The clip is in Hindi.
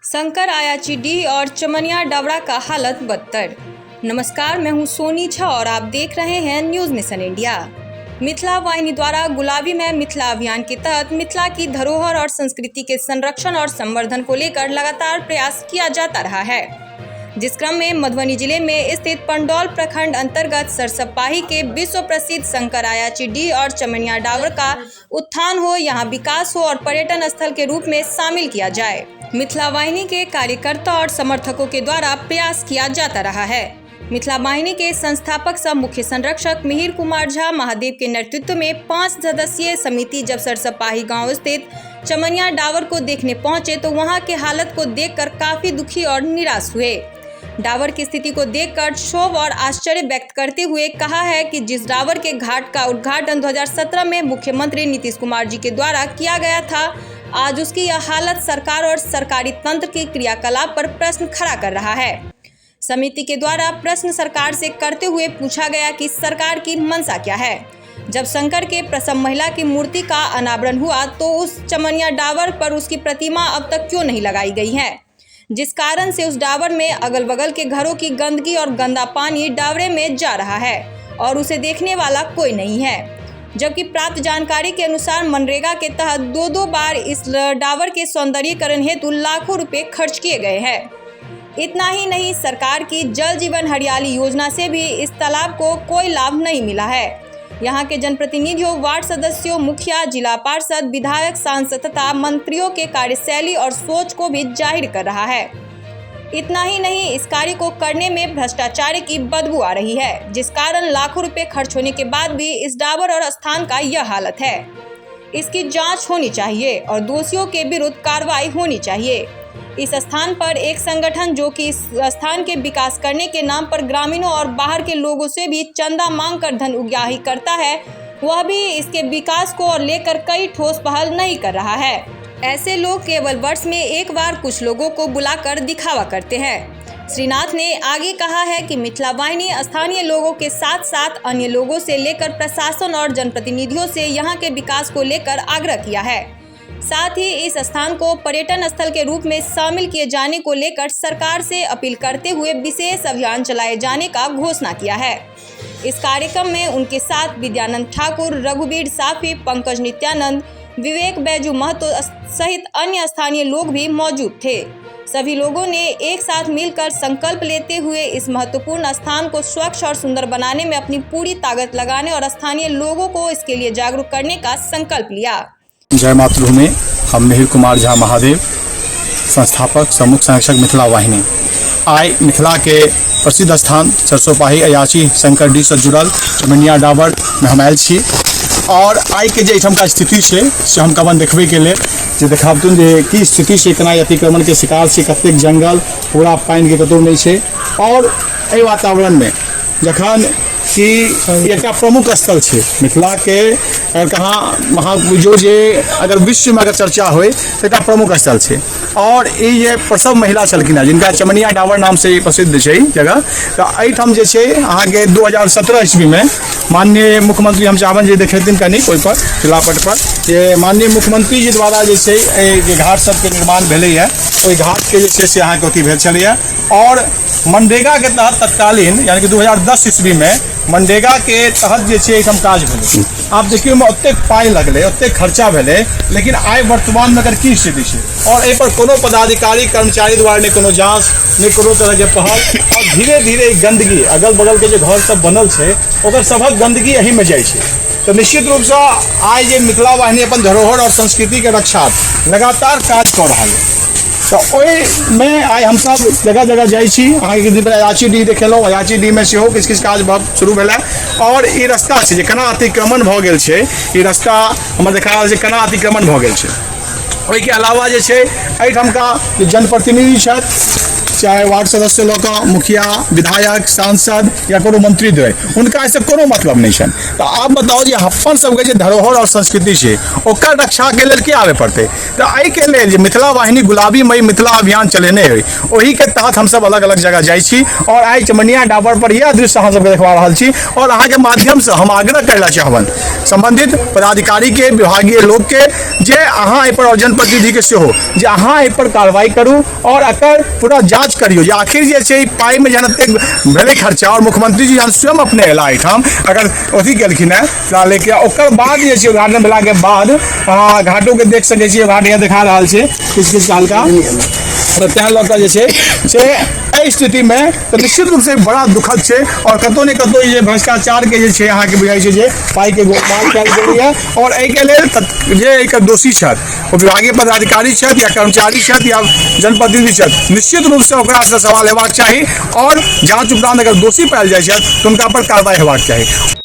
शंकर आयाचीडीह और चमनिया डावरा का हालत बदतर। नमस्कार, मैं हूं सोनी झा और आप देख रहे हैं न्यूज मिशन इंडिया। मिथिला वाहिनी द्वारा गुलाबी में मिथिला अभियान के तहत मिथिला की धरोहर और संस्कृति के संरक्षण और संवर्धन को लेकर लगातार प्रयास किया जाता रहा है, जिस क्रम में मधुबनी जिले में स्थित पंडौल प्रखंड अंतर्गत सरसप्पाही के विश्व प्रसिद्ध शंकर आयाचीडीह और चमनिया डावर का उत्थान हो, यहाँ विकास हो और पर्यटन स्थल के रूप में शामिल किया जाए। मिथिला वाहिनी के कार्यकर्ता और समर्थकों के द्वारा प्रयास किया जाता रहा है। मिथिला वाहिनी के संस्थापक सह मुख्य संरक्षक मिहिर कुमार झा महादेव के नेतृत्व में 5 सदस्यीय समिति जब सरसप्पाही गांव स्थित चमनिया डावर को देखने पहुंचे तो वहां के हालत को देखकर काफी दुखी और निराश हुए। डावर की स्थिति को देखकर क्षोभ और आश्चर्य व्यक्त करते हुए कहा है कि जिस डावर के घाट का उद्घाटन 2017 में मुख्यमंत्री नीतीश कुमार जी के द्वारा किया गया था, आज उसकी यह हालत सरकार और सरकारी तंत्र की क्रियाकलाप पर प्रश्न खड़ा कर रहा है। समिति के द्वारा प्रश्न सरकार से करते हुए पूछा गया कि सरकार की मंशा क्या है। जब शंकर के प्रसव महिला की मूर्ति का अनावरण हुआ तो उस चमनिया डावर पर उसकी प्रतिमा अब तक क्यों नहीं लगाई गई है, जिस कारण से उस डावर में अगल बगल के घरों की गंदगी और गंदा पानी डावरे में जा रहा है और उसे देखने वाला कोई नहीं है। जबकि प्राप्त जानकारी के अनुसार मनरेगा के तहत दो बार इस डावर के सौंदर्यीकरण हेतु लाखों रुपए खर्च किए गए हैं। इतना ही नहीं, सरकार की जल जीवन हरियाली योजना से भी इस तालाब को कोई लाभ नहीं मिला है। यहाँ के जनप्रतिनिधियों, वार्ड सदस्यों, मुखिया, जिला पार्षद, विधायक, सांसद तथा मंत्रियों के कार्यशैली और सोच को भी जाहिर कर रहा है। इतना ही नहीं, इस कार्य को करने में भ्रष्टाचार की बदबू आ रही है, जिस कारण लाखों रुपए खर्च होने के बाद भी इस डावर और स्थान का यह हालत है। इसकी जांच होनी चाहिए और दोषियों के विरुद्ध कार्रवाई होनी चाहिए। इस स्थान पर एक संगठन जो कि इस स्थान के विकास करने के नाम पर ग्रामीणों और बाहर के लोगों से भी चंदा मांगकर धन उगाही करता है, वह भी इसके विकास को लेकर कई ठोस पहल नहीं कर रहा है। ऐसे लोग केवल वर्ष में एक बार कुछ लोगों को बुलाकर दिखावा करते हैं। श्रीनाथ ने आगे कहा है कि मिथिला वाहिनी स्थानीय लोगों के साथ साथ अन्य लोगों से लेकर प्रशासन और जनप्रतिनिधियों से यहाँ के विकास को लेकर आग्रह किया है। साथ ही इस स्थान को पर्यटन स्थल के रूप में शामिल किए जाने को लेकर सरकार से अपील करते हुए विशेष अभियान चलाए जाने का घोषणा किया है। इस कार्यक्रम में उनके साथ विद्यानंद ठाकुर, रघुवीर साफी, पंकज नित्यानंद, विवेक बैजू महतो सहित अन्य स्थानीय लोग भी मौजूद थे। सभी लोगों ने एक साथ मिलकर संकल्प लेते हुए इस महत्वपूर्ण स्थान को स्वच्छ और सुंदर बनाने में अपनी पूरी ताकत लगाने और स्थानीय लोगों को इसके लिए जागरूक करने का संकल्प लिया। जय मातृभूमि। हम मिहिर कुमार झा महादेव, संस्थापक समूह संरक्षक मिथिला वाहिनी। आइ मिथिला के प्रसिद्ध स्थान सरसोपाही अयाची शंकर डी से जुड़ल चमनिया डावर में हम आयल छी और आइ के जे एहिठाम का स्थिति छै से हम कवन देखबे के लिए जे देखाबतुन जे की स्थिति छै, केना अतिक्रमण के शिकार छै, कतेक जंगल, पूरा पानि के कतौ नहीं छै। और एहि वातावरण में जखन कि एक प्रमुख स्थल है मिथिला के, अगर कहाँ वहाँ बुझो जे अगर विश्व में अगर चर्चा हो तो एक प्रमुख स्थल है। और ये प्रसव महिला छलखिन हैं जिनका चमनिया डावर नाम से प्रसिद्ध है जगह। तो एहिठाम जे छै अहाँ के 2017 ईस्वी में माननीय मुख्यमंत्री हम चाहबन जे देखेथिन कनी ओहि पर शिलापट पर ये माननीय मुख्यमंत्री जी द्वारा जे छै घाट सबके निर्माण भेलै है, ओहि घाट के जे छै से अहाँ के अथी भेल छलैया। और मनरेगा के तहत तत्कालीन यानी कि 2010 ईस्वी में मनरेगा के तहत जे छै एहिठाम काज भेलै। आप देखियो में ओतेक पाई लगलै, ओतेक खर्चा भेलै, लेकिन आइ वर्तमान में अगर की स्थिति छै और एहि पर कोनो पदाधिकारी कर्मचारी द्वारा नहीं कोनो जांच नहीं कोनो तरह के पहल, और धीरे धीरे गंदगी अगल बगल के जो घर सब बनल छै ओकर सबक गंदगी यही में जाइ छै। तो निश्चित रूप से आइ जे मिथिला वाहिनी अपन धरोहर और संस्कृति के रक्षा लगातार काज कर रहा है। तो ओहि में आइ हम सब जगह जगह जाइ छी। अयाचीडीह देखेलहुँ, अयाचीडीह में सेहो किछु किछु काज शुरू भेलै। और ई रास्ता छै जे केना अतिक्रमण भऽ गेल छै, ई रास्ता हमर देखा रहल छै केना अतिक्रमण भऽ गेल छै। ओहि के अलावा जे छै एहिठाम का जे जनप्रतिनिधि छथि चाहे वार्ड सदस्य लोग मुखिया विधायक सांसद या कोनो मंत्री दे उनका ऐसे कोनो मतलब नहीं है। तो आप बताओ जे अपन सबके जे धरोहर और संस्कृति है ओकर रक्षा के लेल क्या आवे पड़ते। तो आई के लेल जे मिथिला वाहिनी गुलाबी मई मिथिला अभियान चलेने है वही के तहत हम सब अलग अलग जगह जाई छी और आई चमनिया डाबर पर यह दृश्य अहाँ सबके देखवा रहल छी और अहाँ के माध्यम से हम आग्रह करला चाहबन संबंधित पदाधिकारी के विभागीय लोग के जे अहाँ एहि पर और जनप्रतिनिधि के सेहो जे अहाँ एहि पर कार्रवाई करू और एकर पूरा जांच करियो जे आखिर जे छै पाई में जहन एतेक भेलै खर्चा और मुख्यमंत्री जी जहन स्वयं अपने एला एहिठाम अगर अथी केलखिन है फिलहाल लेके ओकर बाद जे छै उद्घाटन भेला के बाद घाटो के देख सकै छियै घाट यहाँ देखा रहल छै किछु साल का और तैं लऽ कऽ जे छै से एहि स्थिति में तो निश्चित रूप से बड़ा दुखद छै और कतौ ने कतौ जे भ्रष्टाचार के जे छै अहाँ के बुझाई छै जे पाई के गोलमाल कयल गेलै है और एहि के लेल जे एकर दोषी छथि ओ विभागीय पदाधिकारी छथि या कर्मचारी छथि या जनप्रतिनिधि छथि निश्चित रूप से ओकरा से सवाल हेबाक चाही और जांच उपरांत अगर दोषी पायल जाइ छथि तो उनका पर कार्रवाई हेबाक चाही।